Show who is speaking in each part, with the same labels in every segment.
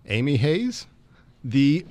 Speaker 1: Amy Hayes, the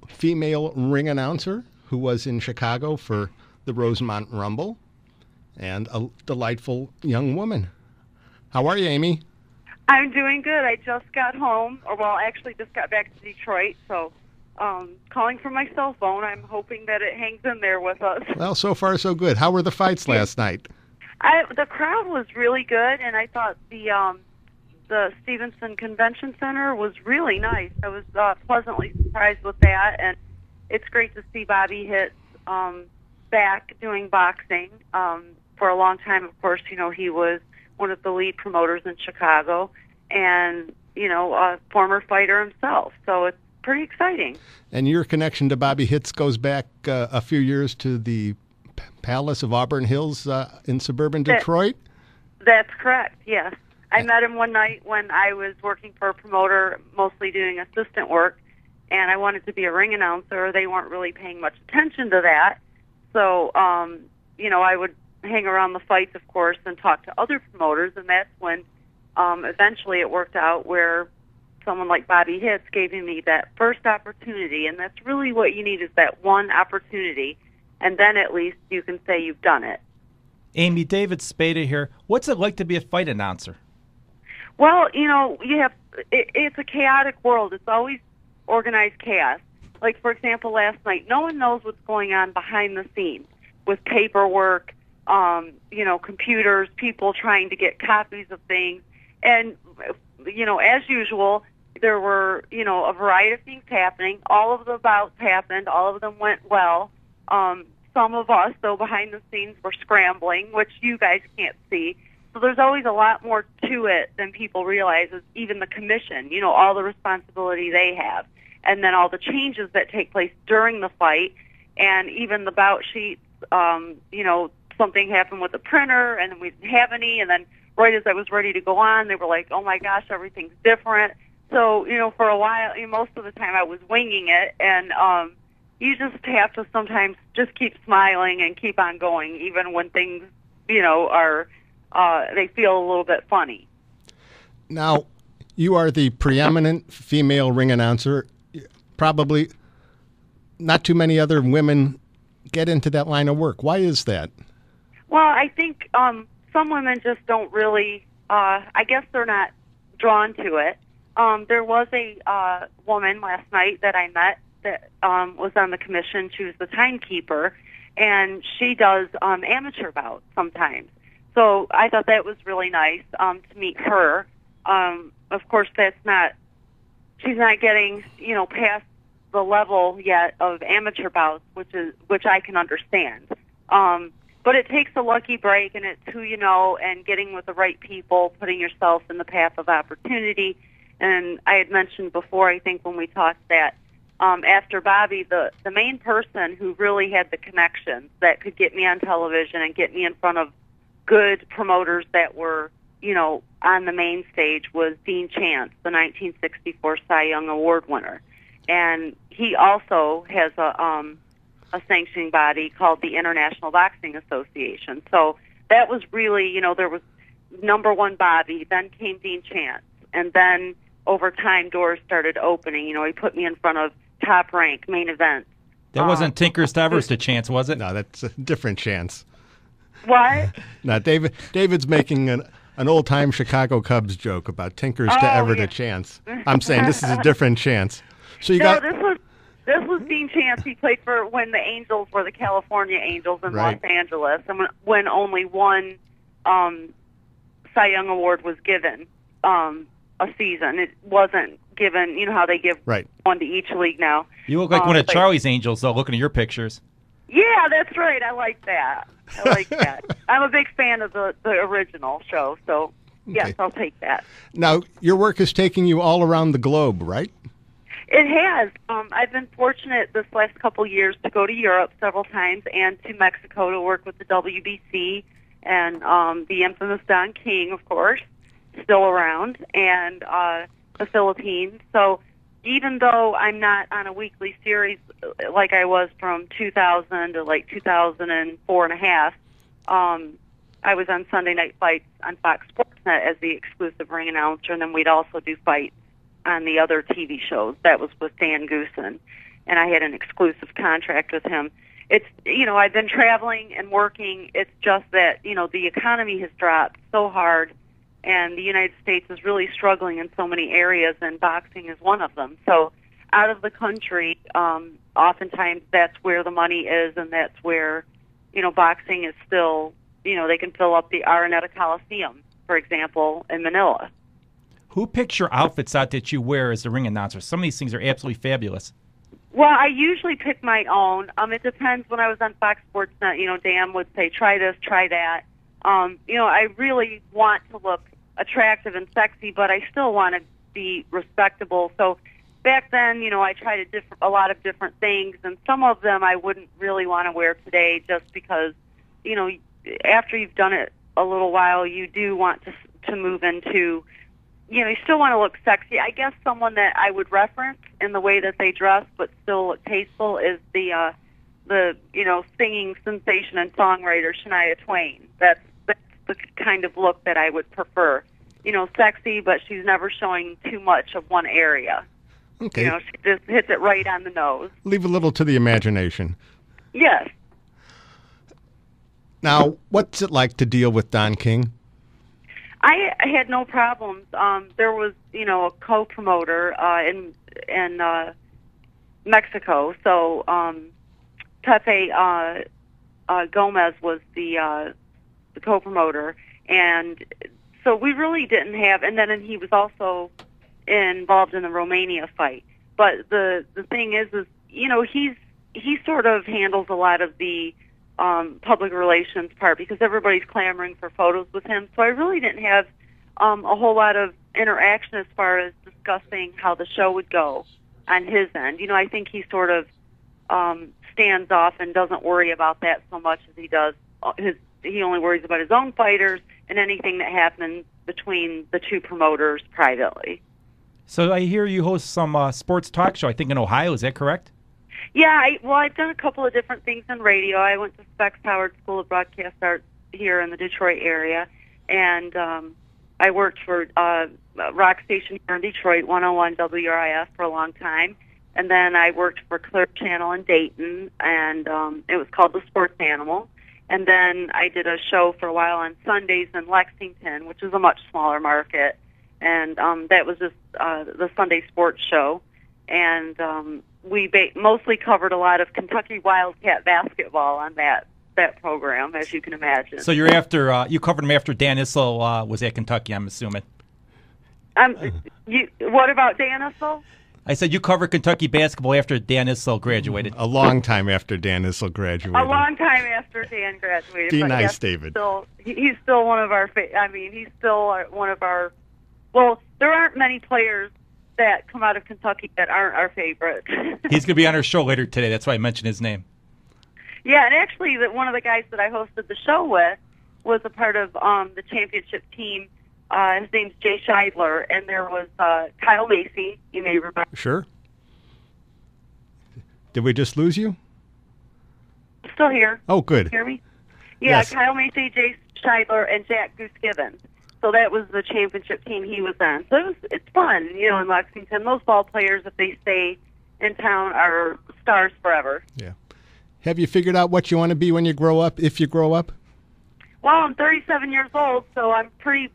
Speaker 1: female ring announcer who was in Chicago for the Rosemont Rumble, and a delightful young woman. How are you, Amy?
Speaker 2: I'm doing good. I just got home, actually just got back to Detroit, so calling from my cell phone. I'm hoping that it hangs in there with us.
Speaker 1: Well, so far so good. How were the fights last night?
Speaker 2: The crowd was really good, and I thought the Stevenson Convention Center was really nice. I was pleasantly surprised with that, and it's great to see Bobby Hitz back doing boxing. For a long time, of course, he was one of the lead promoters in Chicago, and a former fighter himself. So it's pretty exciting.
Speaker 1: And your connection to Bobby Hitz goes back a few years to the Palace of Auburn Hills in suburban Detroit?
Speaker 2: That's correct, yes. I met him one night when I was working for a promoter, mostly doing assistant work, and I wanted to be a ring announcer. They weren't really paying much attention to that. So, I would hang around the fights, of course, and talk to other promoters, and that's when eventually it worked out where someone like Bobby Hitz gave me that first opportunity, and that's really what you need, is that one opportunity, and then at least you can say you've done it.
Speaker 3: Amy, David Spada here. What's it like to be a fight announcer?
Speaker 2: Well, it's a chaotic world. It's always organized chaos. Like, for example, last night, no one knows what's going on behind the scenes with paperwork, computers, people trying to get copies of things. And, as usual, there were, a variety of things happening. All of the bouts happened. All of them went well. Some of us, though, behind the scenes were scrambling, which you guys can't see. So there's always a lot more to it than people realize, is even the commission, all the responsibility they have. And then all the changes that take place during the fight, and even the bout sheets, something happened with the printer, and we didn't have any, and then right as I was ready to go on, they were like, oh my gosh, everything's different. So, for a while, most of the time I was winging it, and you just have to sometimes just keep smiling and keep on going, even when things, are, they feel a little bit funny.
Speaker 1: Now, you are the preeminent female ring announcer. Probably not too many other women get into that line of work. Why is that?
Speaker 2: Well, I think some women just don't really, I guess they're not drawn to it. There was a woman last night that I met that was on the commission. She was the timekeeper, and she does amateur bouts sometimes. So I thought that was really nice to meet her. Of course, she's not getting, past the level yet of amateur bouts, which I can understand. But it takes a lucky break, and it's who you know, and getting with the right people, putting yourself in the path of opportunity. And I had mentioned before, I think when we talked, that after Bobby, the main person who really had the connections that could get me on television and get me in front of good promoters that were, on the main stage, was Dean Chance, the 1964 Cy Young Award winner. And he also has a sanctioning body called the International Boxing Association. So that was really, there was number one Bobby, then came Dean Chance, and then over time doors started opening. He put me in front of top rank main events.
Speaker 3: That wasn't Tinker Stavros to Chance, was it?
Speaker 1: No, that's a different Chance.
Speaker 2: What?
Speaker 1: No, David's making an old-time Chicago Cubs joke about Tinkers to Everett to Chance. I'm saying this is a different Chance. So
Speaker 2: this was Dean Chance. He played for when the Angels were the California Angels in Los Angeles, and when only one Cy Young Award was given a season. It wasn't given, how they give one to each league now.
Speaker 3: You look like one of Charlie's Angels, though, looking at your pictures.
Speaker 2: Yeah, that's right. I like that. I'm a big fan of the original show, so yes, I'll take that.
Speaker 1: Now, your work is taking you all around the globe, right?
Speaker 2: It has. I've been fortunate this last couple years to go to Europe several times and to Mexico to work with the WBC and the infamous Don King, of course, still around, and the Philippines. So even though I'm not on a weekly series like I was from 2000 to like 2004 and a half, I was on Sunday Night Fights on Fox Sports Net as the exclusive ring announcer, and then we'd also do fights on the other TV shows. That was with Dan Goosen, and I had an exclusive contract with him. It's, I've been traveling and working. It's just that, the economy has dropped so hard, and the United States is really struggling in so many areas, and boxing is one of them. So out of the country, oftentimes that's where the money is, and that's where, boxing is still, they can fill up the Araneta Coliseum, for example, in Manila.
Speaker 3: Who picks your outfits out that you wear as a ring announcer? Some of these things are absolutely fabulous.
Speaker 2: Well, I usually pick my own. It depends. When I was on Fox Sports Net, Dan would say, try this, try that. I really want to look attractive and sexy, but I still want to be respectable. So back then, I tried a lot of different things, and some of them I wouldn't really want to wear today just because, after you've done it a little while, you do want to move into, you still want to look sexy. I guess someone that I would reference in the way that they dress but still look tasteful is the singing sensation and songwriter Shania Twain. That's the kind of look that I would prefer. Sexy, but she's never showing too much of one area.
Speaker 1: Okay.
Speaker 2: She just hits it right on the nose.
Speaker 1: Leave a little to the imagination.
Speaker 2: Yes.
Speaker 1: Now, what's it like to deal with Don King?
Speaker 2: I had no problems. There was, a co-promoter in Mexico. So Pepe Gomez was the co-promoter, and so we really didn't have. And then he was also involved in the Romania fight. But the thing is he sort of handles a lot of the public relations part because everybody's clamoring for photos with him. So I really didn't have a whole lot of interaction as far as discussing how the show would go on his end. I think he sort of stands off and doesn't worry about that so much as he does he only worries about his own fighters and anything that happens between the two promoters privately.
Speaker 3: So I hear you host some sports talk show, I think in Ohio. Is that correct?
Speaker 2: Yeah, I've done a couple of different things in radio. I went to Specs Howard School of Broadcast Arts here in the Detroit area, and I worked for rock station here in Detroit, 101 WRIF, for a long time. And then I worked for Clear Channel in Dayton, and it was called The Sports Animal. And then I did a show for a while on Sundays in Lexington, which is a much smaller market. And that was just the Sunday sports show. And we mostly covered a lot of Kentucky Wildcat basketball on that program, as you can imagine.
Speaker 3: So you're after you covered him after Dan Issel was at Kentucky, I'm assuming.
Speaker 2: What about Dan Issel?
Speaker 3: I said you covered Kentucky basketball after Dan Issel graduated.
Speaker 1: A long time after Dan Issel graduated.
Speaker 2: A long time after Dan graduated.
Speaker 1: Be nice, yes, David.
Speaker 2: He's still one of our. He's still one of our. Well, there aren't many players that come out of Kentucky that aren't our favorite.
Speaker 3: He's going to be on our show later today. That's why I mentioned his name.
Speaker 2: Yeah, and actually, one of the guys that I hosted the show with was a part of the championship team. His name's Jay Scheidler, and there was Kyle Macy. You may remember.
Speaker 1: Sure. Did we just lose you?
Speaker 2: Still here.
Speaker 1: Oh, good.
Speaker 2: Hear me? Yeah,
Speaker 1: yes.
Speaker 2: Kyle Macy, Jay Scheidler, and Jack Goosegiven. So that was the championship team he was on. So it's fun, in Lexington. Those ball players, if they stay in town, are stars forever.
Speaker 1: Yeah. Have you figured out what you want to be when you grow up, if you grow up?
Speaker 2: Well, I'm 37 years old, so I'm pretty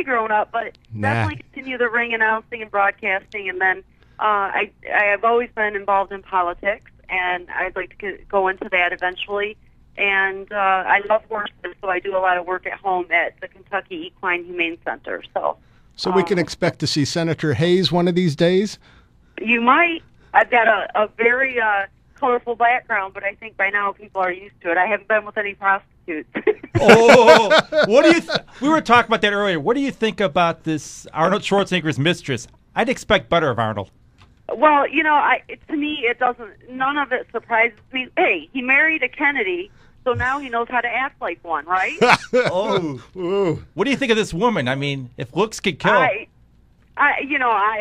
Speaker 2: grown up, but definitely continue the ring announcing and broadcasting. And then I have always been involved in politics, and I'd like to go into that eventually. And I love horses, so I do a lot of work at home at the Kentucky Equine Humane Center. So
Speaker 1: we can expect to see Senator Hayes one of these days?
Speaker 2: You might. I've got a very colorful background, but I think by now people are used to it. I haven't been with any prostitutes.
Speaker 3: What do you? We were talking about that earlier. What do you think about this Arnold Schwarzenegger's mistress? I'd expect better of Arnold.
Speaker 2: Well, to me, it doesn't. None of it surprises me. Hey, he married a Kennedy, so now he knows how to act like one, right?
Speaker 3: Oh, what do you think of this woman? I mean, if looks could kill.
Speaker 2: I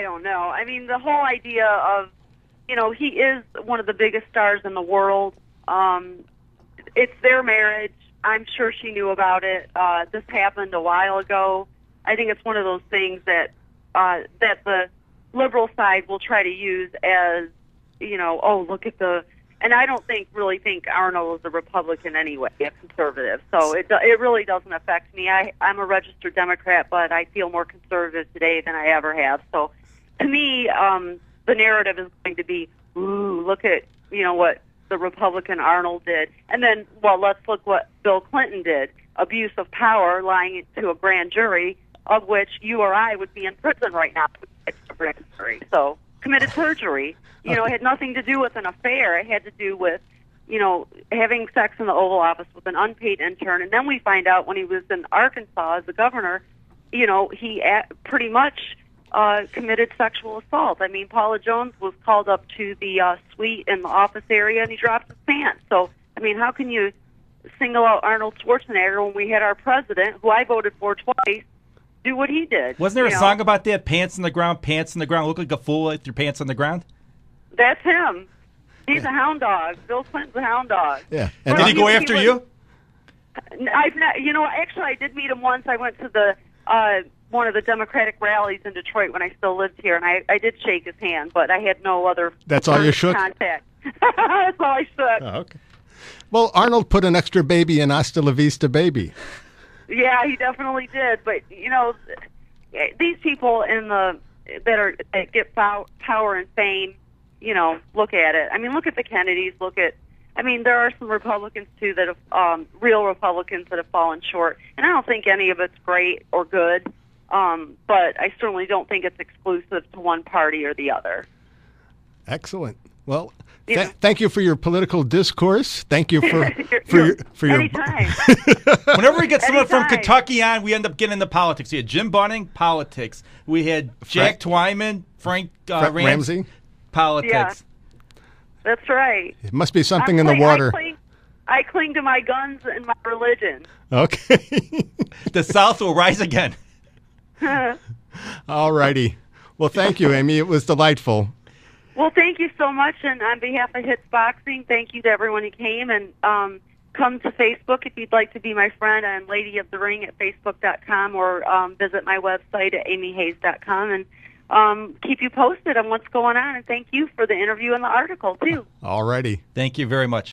Speaker 2: don't know. I mean, the whole idea of, he is one of the biggest stars in the world. It's their marriage. I'm sure she knew about it. This happened a while ago. I think it's one of those things that the liberal side will try to use as, oh, look at the. And I don't really think Arnold is a Republican anyway, a conservative. So it really doesn't affect me. I'm a registered Democrat, but I feel more conservative today than I ever have. So to me, the narrative is going to be, ooh, look at, what the Republican Arnold did. And then, well, let's look what Bill Clinton did. Abuse of power, lying to a grand jury, of which you or I would be in prison right now. Grand jury. So committed perjury. It had nothing to do with an affair. It had to do with, having sex in the Oval Office with an unpaid intern. And then we find out when he was in Arkansas as the governor, he pretty much committed sexual assault. I mean, Paula Jones was called up to the suite in the office area, and he dropped his pants. So, I mean, how can you single out Arnold Schwarzenegger when we had our president, who I voted for twice, do what he did?
Speaker 3: Wasn't there a song about that? Pants on the ground, look like a fool with your pants on the ground?
Speaker 2: That's him. He's a hound dog. Bill Clinton's a hound dog.
Speaker 1: Yeah.
Speaker 3: And did he go after you?
Speaker 2: I've not. Actually, I did meet him once. I went to the one of the Democratic rallies in Detroit when I still lived here, and I did shake his hand, but I had no other.
Speaker 1: That's all you shook?
Speaker 2: Contact. That's all I shook.
Speaker 1: Oh, okay. Well, Arnold put an extra baby in Hasta La Vista Baby.
Speaker 2: Yeah, he definitely did. But these people that get power and fame. Look at it. I mean, look at the Kennedys. There are some Republicans, too, that have, real Republicans that have fallen short. And I don't think any of it's great or good, but I certainly don't think it's exclusive to one party or the other.
Speaker 1: Excellent. Well, thank you for your political discourse. Thank you for your
Speaker 2: anytime.
Speaker 3: Whenever we get someone from Kentucky on, we end up getting into politics. We had Jim Bunning, politics. We had Jack Twyman, Frank Ramsey. Politics.
Speaker 2: Yeah, that's right.
Speaker 1: It must be something in the water.
Speaker 2: I cling to my guns and my religion.
Speaker 1: Okay.
Speaker 3: The South will rise again.
Speaker 1: All righty. Well, thank you, Amy. It was delightful.
Speaker 2: Well, thank you so much. And on behalf of Hits Boxing, thank you to everyone who came. And come to Facebook if you'd like to be my friend. I'm Lady of the Ring at Facebook.com or visit my website at amyhayes.com. And keep you posted on what's going on, and thank you for the interview and the article, too.
Speaker 1: All righty.
Speaker 3: Thank you very much.